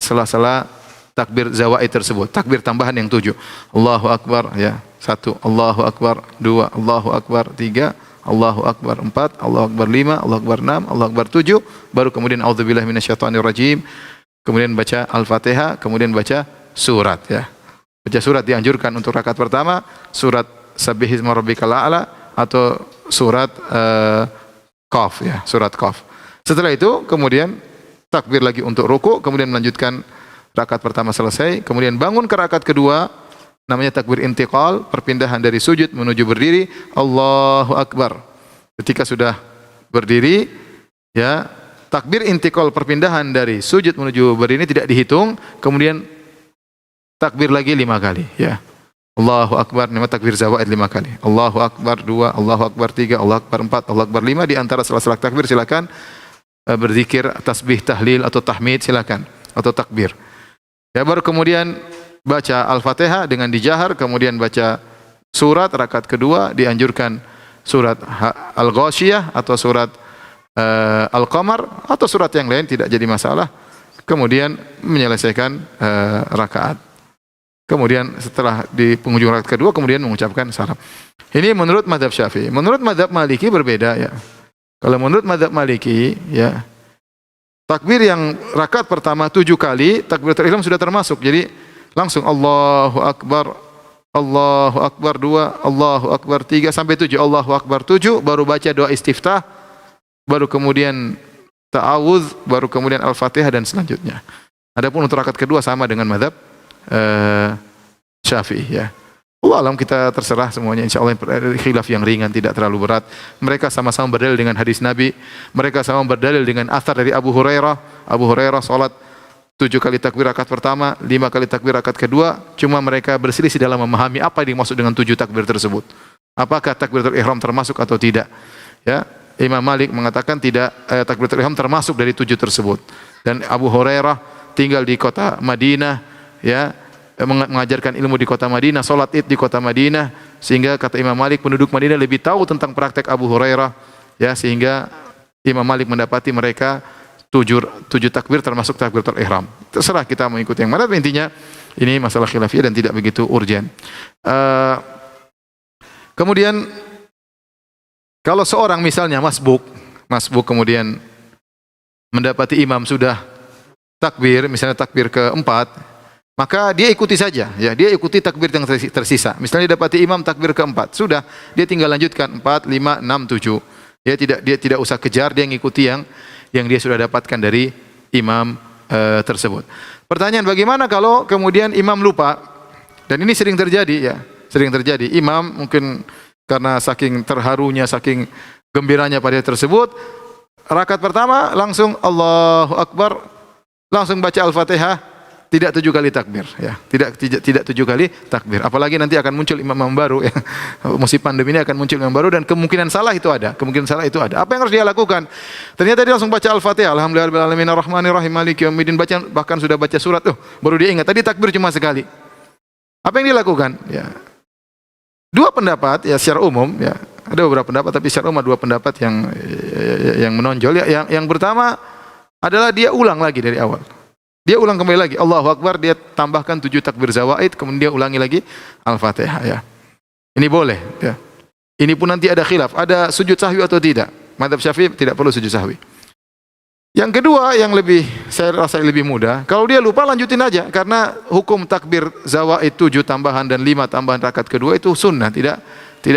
sela-sela takbir zawaid tersebut. Takbir tambahan yang 7. Allahu akbar ya. 1, Allahu akbar 2, Allahu akbar 3, Allahu akbar 4, Allahu akbar 5, Allahu akbar 6, Allahu akbar 7, baru kemudian auzubillahi minasyaitonir rajim. Kemudian baca Al-Fatihah, kemudian baca surat ya. Baca surat dianjurkan untuk rakaat pertama, surat Sabbihisma rabbikal a'la atau surat Qaf ya, surat Qaf. Setelah itu kemudian takbir lagi untuk ruku, kemudian melanjutkan rakaat pertama selesai, kemudian bangun ke rakaat kedua, namanya takbir intiqal, perpindahan dari sujud menuju berdiri, Allahu akbar. Ketika sudah berdiri ya, takbir intiqal perpindahan dari sujud menuju berdiri tidak dihitung, kemudian takbir lagi 5 kali ya. Allahu akbar, nama takbir zawaid 5 kali. Allahu akbar 2, Allahu akbar 3, Allahu akbar 4, Allahu akbar 5. Di antara sela-sela takbir silakan berzikir, tasbih, tahlil atau tahmid silakan, atau takbir. Ya, baru kemudian baca Al-Fatihah dengan dijahar, kemudian baca surat rakaat kedua, dianjurkan surat Al-Ghasyiyah atau surat Al-Qamar atau surat yang lain tidak jadi masalah. Kemudian menyelesaikan rakaat. Kemudian setelah di penghujung rakaat kedua kemudian mengucapkan salam. Ini menurut mazhab Syafi'i. Menurut mazhab Maliki berbeda ya. Kalau menurut mazhab Maliki ya, takbir yang rakaat pertama 7 kali, takbiratul ihram sudah termasuk. Jadi langsung Allahu akbar 2, Allahu akbar 3 sampai 7, Allahu akbar 7, baru baca doa istiftah, baru kemudian ta'awudz, baru kemudian Al-Fatihah dan selanjutnya. Adapun untuk rakaat kedua sama dengan mazhab Syafi'i ya. Allah alam, kita terserah semuanya, insyaallah khilaf yang ringan, tidak terlalu berat. Mereka sama-sama berdalil dengan hadis Nabi, mereka sama berdalil dengan athar dari Abu Hurairah. Abu Hurairah salat 7 kali takbir rakaat pertama, 5 kali takbir rakaat kedua, cuma mereka berselisih dalam memahami apa yang dimaksud dengan 7 takbir tersebut. Apakah takbiratul ihram termasuk atau tidak? Ya, Imam Malik mengatakan tidak, takbiratul ihram termasuk dari 7 tersebut. Dan Abu Hurairah tinggal di kota Madinah ya, mengajarkan ilmu di kota Madinah, salat Id di kota Madinah, sehingga kata Imam Malik penduduk Madinah lebih tahu tentang praktek Abu Hurairah ya, sehingga Imam Malik mendapati mereka 7 takbir termasuk takbiratul ihram. Terserah kita mengikuti yang mana, intinya ini masalah khilafiyah dan tidak begitu urgen. Kemudian kalau seorang misalnya masbuk kemudian mendapati imam sudah takbir, misalnya takbir keempat, maka dia ikuti saja, ya, dia ikuti takbir yang tersisa. Misalnya dapati imam takbir keempat, sudah, dia tinggal lanjutkan 4, 5, 6, 7. Dia tidak usah kejar, dia ngikuti yang dia sudah dapatkan dari imam tersebut. Pertanyaan, bagaimana kalau kemudian imam lupa? Dan ini sering terjadi ya, sering terjadi. Imam mungkin karena saking terharunya, saking gembiranya pada tersebut, rakaat pertama langsung Allahu Akbar, langsung baca Al-Fatihah, tidak 7 kali takbir ya, tidak 7 kali takbir. Apalagi nanti akan muncul imam baru ya. Musim pandemi ini akan muncul imam baru dan kemungkinan salah itu ada. Apa yang harus dia lakukan? Ternyata dia langsung baca Al-Fatihah, alhamdulillahirabbil alamin arrahmanirrahim maliki yaumiddin, bahkan sudah baca surat baru dia ingat tadi takbir cuma sekali. Apa yang dia lakukan? Ya. 2 pendapat ya secara umum ya. Ada beberapa pendapat tapi secara umum 2 pendapat yang menonjol ya. Yang pertama adalah dia ulang lagi dari awal. Dia ulang kembali lagi Allahu Akbar, dia tambahkan 7 takbir zawaid, kemudian dia ulangi lagi Al-Fatihah ya. Ini boleh ya. Ini pun nanti ada khilaf, ada sujud sahwi atau tidak. Mazhab Syafi'i tidak perlu sujud sahwi. Yang kedua yang saya rasa lebih mudah, kalau dia lupa lanjutin aja, karena hukum takbir zawaid 7 tambahan dan 5 tambahan rakaat kedua itu sunnah, tidak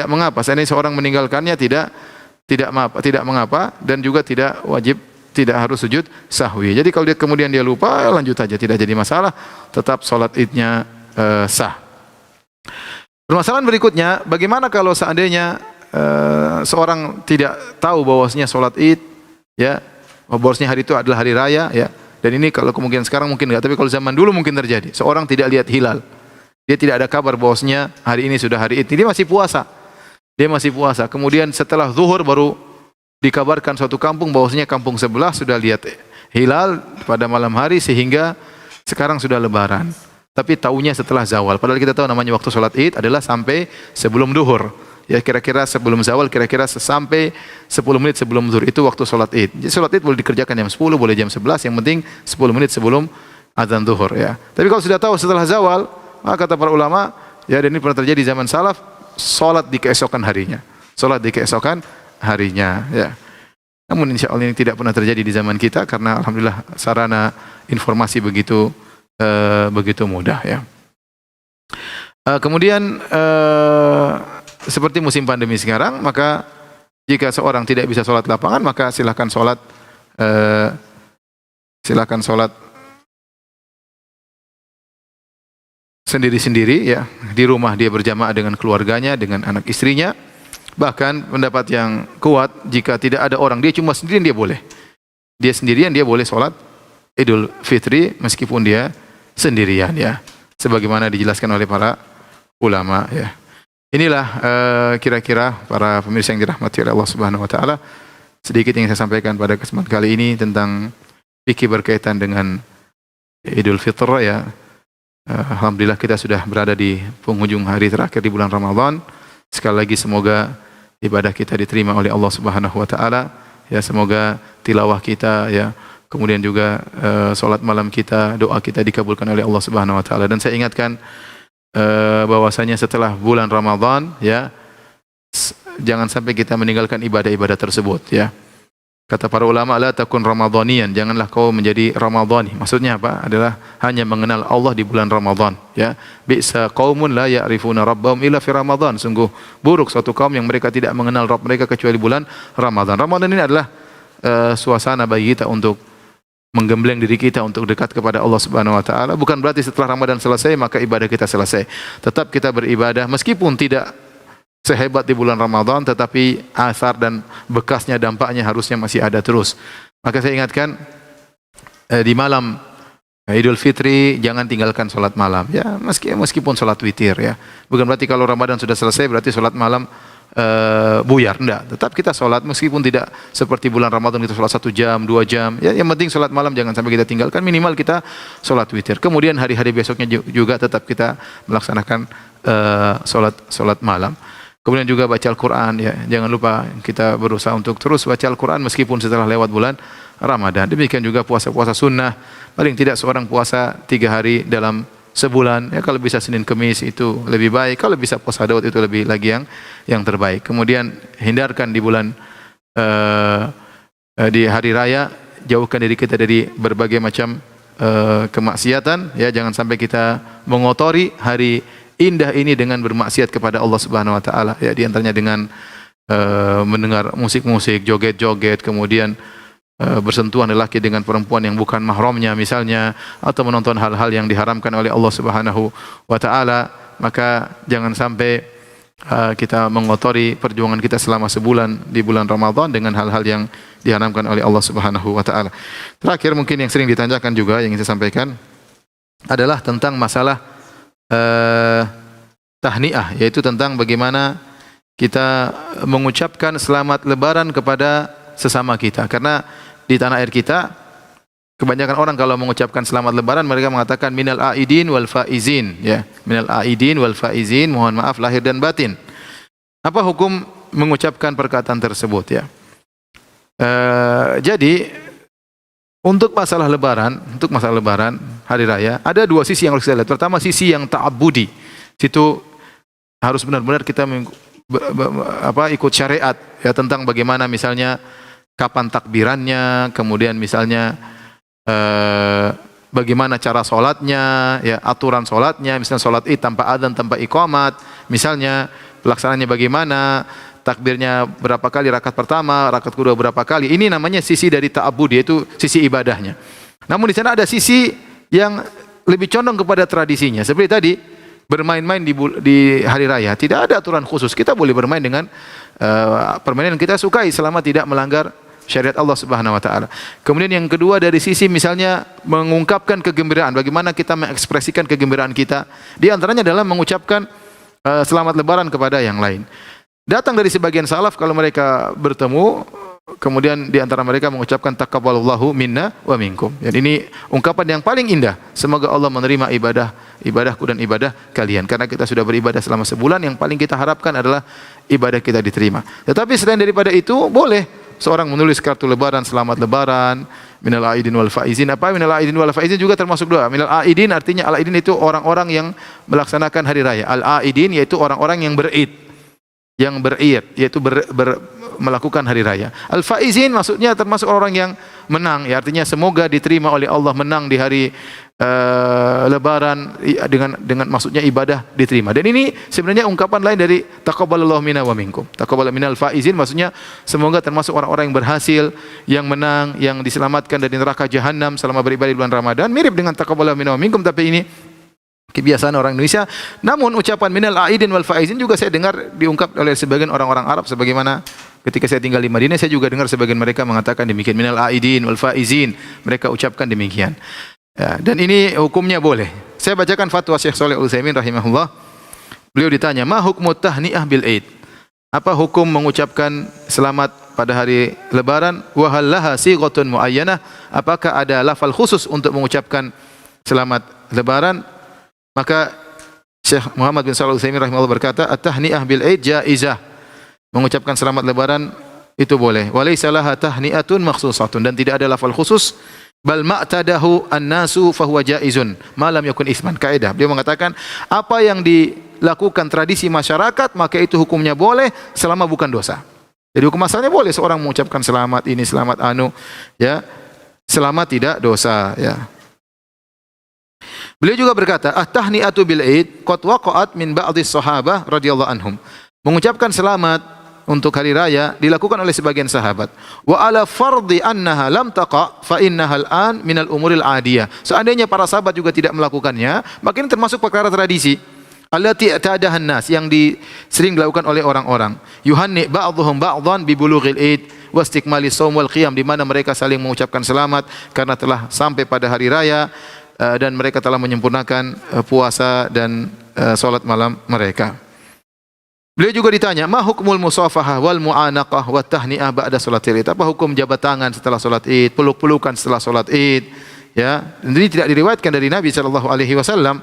mengapa. Seandainya seorang meninggalkannya tidak mengapa dan juga tidak wajib, tidak harus sujud sahwi. Jadi kalau kemudian dia lupa, lanjut aja, tidak jadi masalah, tetap salat Idnya sah. Permasalahan berikutnya, bagaimana kalau seandainya seorang tidak tahu bahwasanya salat Id ya, bahwasanya hari itu adalah hari raya ya. Dan ini kalau kemungkinan sekarang mungkin enggak, tapi kalau zaman dulu mungkin terjadi. Seorang tidak lihat hilal. Dia tidak ada kabar bahwasanya hari ini sudah hari Id. Dia masih puasa. Kemudian setelah zuhur baru dikabarkan suatu kampung bahwasanya kampung sebelah sudah lihat hilal pada malam hari sehingga sekarang sudah lebaran. Tapi taunya setelah zawal. Padahal kita tahu namanya waktu sholat Id adalah sampai sebelum duhur. Ya kira-kira sebelum zawal, kira-kira sampai 10 menit sebelum zuhur itu waktu sholat Id. Jadi sholat Id boleh dikerjakan jam 10, boleh jam 11, yang penting 10 menit sebelum azan zuhur ya. Tapi kalau sudah tahu setelah zawal, maka kata para ulama, ya dan ini pernah terjadi di zaman salaf, sholat di keesokan harinya. Sholat di keesokan harinya ya. Namun insya Allah ini tidak pernah terjadi di zaman kita karena alhamdulillah sarana informasi begitu mudah ya. Kemudian seperti musim pandemi sekarang, maka jika seorang tidak bisa sholat lapangan, maka silakan sholat sendiri-sendiri ya, di rumah dia berjamaah dengan keluarganya, dengan anak istrinya. Bahkan pendapat yang kuat, jika tidak ada orang, dia cuma sendirian dia boleh. Dia sendirian dia boleh sholat Idul Fitri meskipun dia sendirian ya. Sebagaimana dijelaskan oleh para ulama ya. Inilah kira-kira para pemirsa yang dirahmati oleh Allah Subhanahu wa taala, sedikit yang saya sampaikan pada kesempatan kali ini tentang fikih berkaitan dengan Idul Fitr ya. Alhamdulillah kita sudah berada di penghujung hari terakhir di bulan Ramadan. Sekali lagi semoga ibadah kita diterima oleh Allah Subhanahu wa taala. Ya, semoga tilawah kita ya, kemudian juga salat malam kita, doa kita dikabulkan oleh Allah Subhanahu wa taala. Dan saya ingatkan bahwasanya setelah bulan Ramadan ya, jangan sampai kita meninggalkan ibadah-ibadah tersebut ya. Kata para ulama, la takun ramadhaniyan, janganlah kau menjadi ramadhani. Maksudnya apa? Adalah hanya mengenal Allah di bulan Ramadan ya. Bi'sa qaumun la ya'rifuna rabbahum illa fi Ramadan. Sungguh buruk suatu kaum yang mereka tidak mengenal Rabb mereka kecuali bulan Ramadan. Ramadan ini adalah suasana bagi kita untuk menggembleng diri kita untuk dekat kepada Allah Subhanahu wa taala. Bukan berarti setelah Ramadan selesai maka ibadah kita selesai. Tetap kita beribadah meskipun tidak sehebat di bulan Ramadan, tetapi asar dan bekasnya, dampaknya harusnya masih ada terus. Maka saya ingatkan di malam Idul Fitri jangan tinggalkan sholat malam ya, meskipun sholat witir ya. Bukan berarti kalau Ramadan sudah selesai berarti sholat malam buyar, enggak. Tetap kita sholat meskipun tidak seperti bulan Ramadan kita sholat 1 jam, 2 jam ya, yang penting sholat malam jangan sampai kita tinggalkan, minimal kita sholat witir. Kemudian hari-hari besoknya juga tetap kita melaksanakan sholat malam. Kemudian juga baca Al-Quran ya, jangan lupa kita berusaha untuk terus baca Al-Quran meskipun setelah lewat bulan Ramadan. Demikian juga puasa-puasa sunnah, paling tidak seorang puasa 3 hari dalam sebulan ya, kalau bisa Senin Kemis itu lebih baik, kalau bisa puasa Daud itu lebih lagi yang terbaik. Kemudian hindarkan di bulan di hari raya, jauhkan diri kita dari berbagai macam kemaksiatan ya, jangan sampai kita mengotori hari indah ini dengan bermaksiat kepada Allah Subhanahu wa taala ya, di antaranya dengan mendengar musik-musik, joget-joget, kemudian bersentuhan lelaki dengan perempuan yang bukan mahramnya misalnya, atau menonton hal-hal yang diharamkan oleh Allah Subhanahu wa taala. Maka jangan sampai kita mengotori perjuangan kita selama sebulan di bulan Ramadan dengan hal-hal yang diharamkan oleh Allah Subhanahu wa taala. Terakhir mungkin yang sering ditanyakan juga yang ingin saya sampaikan adalah tentang masalah tahniah, yaitu tentang bagaimana kita mengucapkan selamat lebaran kepada sesama kita. Karena di tanah air kita kebanyakan orang kalau mengucapkan selamat lebaran mereka mengatakan minal aidin wal faizin ya, minal aidin wal faizin, mohon maaf lahir dan batin. Apa hukum mengucapkan perkataan tersebut ya? Jadi untuk masalah lebaran hari raya ada 2 sisi yang harus kita lihat. Pertama sisi yang ta'abbudi. Situ harus benar-benar kita ikut syariat ya, tentang bagaimana misalnya kapan takbirannya, kemudian misalnya bagaimana cara sholatnya ya, aturan sholatnya, misalnya sholat Id tanpa adzan, tanpa iqamat, misalnya pelaksanaannya bagaimana, takbirnya berapa kali, rakaat pertama, rakaat kedua berapa kali. Ini namanya sisi dari ta'abbud, yaitu sisi ibadahnya. Namun di sana ada sisi yang lebih condong kepada tradisinya. Seperti tadi bermain-main di hari raya, tidak ada aturan khusus. Kita boleh bermain dengan permainan yang kita sukai selama tidak melanggar syariat Allah Subhanahu wa taala. Kemudian yang kedua dari sisi misalnya mengungkapkan kegembiraan, bagaimana kita mengekspresikan kegembiraan kita. Di antaranya adalah mengucapkan selamat lebaran kepada yang lain. Datang dari sebagian salaf kalau mereka bertemu kemudian di antara mereka mengucapkan taqabbalallahu minna wa minkum. Dan ini ungkapan yang paling indah. Semoga Allah menerima ibadahku dan ibadah kalian. Karena kita sudah beribadah selama sebulan, yang paling kita harapkan adalah ibadah kita diterima. Tetapi selain daripada itu, boleh seorang menulis kartu lebaran, selamat lebaran, minal aidin wal faizin. Apa minal aidin wal faizin juga termasuk doa. Minal aidin artinya, al aidin itu orang-orang yang melaksanakan hari raya. Al aidin yaitu orang-orang yang berid. Yang berid yaitu melakukan hari raya. Al faizin maksudnya termasuk orang yang menang, ya, artinya semoga diterima oleh Allah, menang di hari lebaran dengan maksudnya ibadah diterima. Dan ini sebenarnya ungkapan lain dari taqabbalallahu minna wa minkum. Taqabbal minal faizin maksudnya semoga termasuk orang-orang yang berhasil, yang menang, yang diselamatkan dari neraka jahanam selama beribadah di bulan Ramadan. Mirip dengan taqabbalallahu minna wa minkum, tapi ini kebiasaan orang Indonesia. Namun ucapan minal aidin wal faizin juga saya dengar diungkap oleh sebagian orang-orang Arab, sebagaimana ketika saya tinggal di Madinah saya juga dengar sebagian mereka mengatakan demikian, minal aidin wal faizin, mereka ucapkan demikian. Ya, dan ini hukumnya boleh. Saya bacakan fatwa Syekh Shalih Al-Utsaimin rahimahullah. Beliau ditanya, "Ma hukmu tahni'ah bil Aid?" Apa hukum mengucapkan selamat pada hari lebaran? Wa hal laha sighatun muayyanah? Apakah ada lafal khusus untuk mengucapkan selamat lebaran? Maka Syekh Muhammad bin Shalih Al-Utsaimin rahimahullah berkata, "At-tahni'ah bil Aid jaizah." Mengucapkan selamat lebaran itu boleh. Wa laisa laha tahni'atun makhsusatun, dan tidak ada lafal khusus. Bal ma'tadahu an-nasu fa huwa jaizun ma lam yakun itsman. Kaidah. Beliau mengatakan apa yang dilakukan tradisi masyarakat maka itu hukumnya boleh selama bukan dosa. Jadi hukum asalnya boleh seorang mengucapkan selamat ini, selamat anu, ya, selama tidak dosa, ya. Beliau juga berkata, "At-tahni'atu bil Aid qad waqa'at min ba'dhi sahabah radhiyallahu anhum." Mengucapkan selamat untuk hari raya dilakukan oleh sebagian sahabat. Wa ala fardhi annaha lam taqa fa innaha al-an min al-umuril adiyah. Seandainya para sahabat juga tidak melakukannya, maka ini termasuk perkara tradisi. Allati i'tadahan nas, yang sering dilakukan oleh orang-orang. Yuhanni ba'dhum ba'dhan bi bulughil Aid wa istikmali shaum wal qiyam, di mana mereka saling mengucapkan selamat karena telah sampai pada hari raya dan mereka telah menyempurnakan puasa dan salat malam mereka. Beliau juga ditanya, "Ma hukmul musafahah wal mu'anaqah wa tahni'ah ba'da salatil Id?" Apa hukum jabat tangan setelah salat Id, peluk-pelukan setelah salat Id? Ya, ini tidak diriwayatkan dari Nabi sallallahu alaihi wasallam.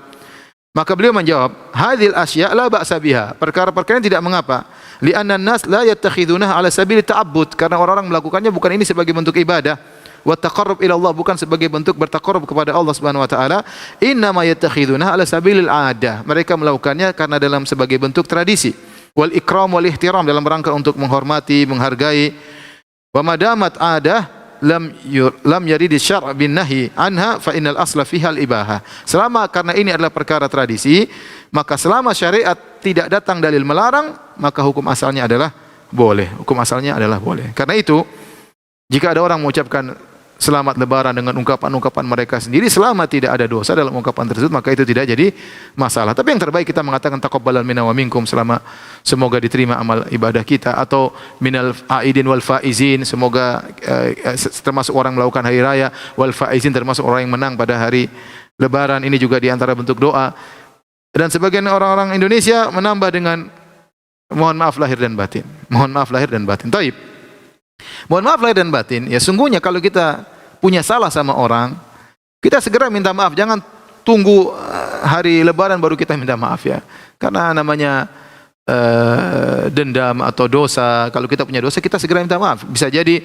Maka beliau menjawab, "Hadhil asya' la ba'sa biha." Perkara-perkara ini tidak mengapa. Li'anna an-nas la yattakhidunaha 'ala sabili ta'abbud, karena orang-orang melakukannya bukan ini sebagai bentuk ibadah. Wa taqarrub ila Allah, bukan sebagai bentuk bertaqarrub kepada Allah Subhanahu wa taala. Inna ma yattakhidunaha 'ala sabilil 'adah. Mereka melakukannya karena dalam sebagai bentuk tradisi. Wal ikram wal ihtiram, dalam rangka untuk menghormati, menghargai. Wa madamat 'adah lam yarid syar' bin nahi anha fa innal asla fiha al ibahah. Selama karena ini adalah perkara tradisi, maka selama syariat tidak datang dalil melarang, maka hukum asalnya adalah boleh. Hukum asalnya adalah boleh. Karena itu, jika ada orang mengucapkan selamat lebaran dengan ungkapan-ungkapan mereka sendiri, selama tidak ada dosa dalam ungkapan tersebut, maka itu tidak jadi masalah. Tapi yang terbaik kita mengatakan taqabbalan minna wa minkum, selama semoga diterima amal ibadah kita, atau minal aidin wal faizin, semoga termasuk orang melakukan hari raya, wal faizin termasuk orang yang menang pada hari lebaran. Ini juga di antara bentuk doa. Dan sebagian orang-orang Indonesia menambah dengan mohon maaf lahir dan batin. Mohon maaf lahir dan batin. Taib. Mohon maaf lahir dan batin, ya sungguhnya kalau kita punya salah sama orang, kita segera minta maaf, jangan tunggu hari lebaran baru kita minta maaf, ya. Karena namanya dendam atau dosa, kalau kita punya dosa kita segera minta maaf. Bisa jadi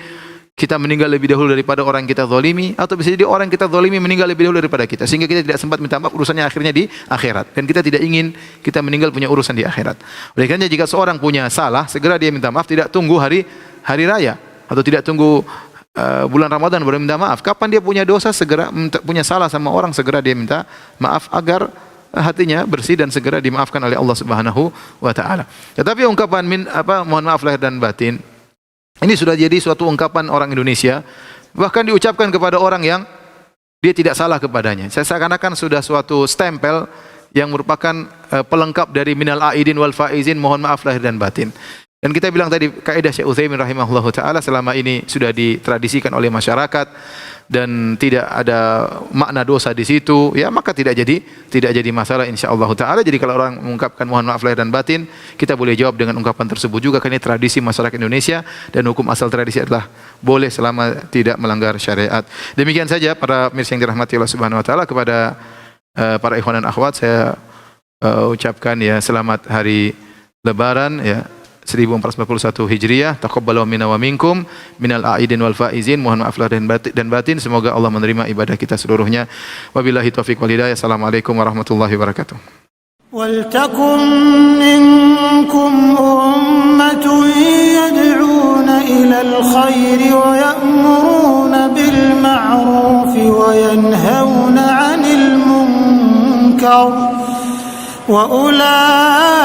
kita meninggal lebih dahulu daripada orang yang kita zalimi, atau bisa jadi orang yang kita zalimi meninggal lebih dahulu daripada kita, sehingga kita tidak sempat minta maaf, urusannya akhirnya di akhirat. Dan kita tidak ingin kita meninggal punya urusan di akhirat. Oleh karena jika seorang punya salah, segera dia minta maaf, tidak tunggu hari raya, atau tidak tunggu bulan Ramadan baru minta maaf. Kapan dia punya dosa, segera punya salah sama orang, segera dia minta maaf agar hatinya bersih dan segera dimaafkan oleh Allah Subhanahu wa taala. Tetapi ungkapan mohon maaf lahir dan batin, ini sudah jadi suatu ungkapan orang Indonesia, bahkan diucapkan kepada orang yang dia tidak salah kepadanya. Saya seakan-akan sudah suatu stempel yang merupakan pelengkap dari minal aidin wal faizin, mohon maaf lahir dan batin. Dan kita bilang tadi, kaidah Syekh Utsaimin rahimahullahu taala selama ini sudah ditradisikan oleh masyarakat, dan tidak ada makna dosa di situ, ya maka tidak jadi masalah insyaallah taala. Jadi kalau orang mengungkapkan mohon maaf lahir dan batin, kita boleh jawab dengan ungkapan tersebut juga, karena ini tradisi masyarakat Indonesia dan hukum asal tradisi adalah boleh selama tidak melanggar syariat. Demikian saja para pemirsa yang dirahmati Allah Subhanahu wa taala. Kepada para ikhwan dan akhwat saya ucapkan ya selamat hari Lebaran ya 1441 Hijriah. Taqabbalallahu minna wa minkum minal aidin wal faizin. Mohon maaf lahir dan batin. Semoga Allah menerima ibadah kita seluruhnya. Wabillahi taufiq wal hidayah. Assalamualaikum warahmatullahi wabarakatuh. ولتكن منكم أمة يدعون إلى الخير ويأمرون بالمعروف وينهون عن المنكر وأولئك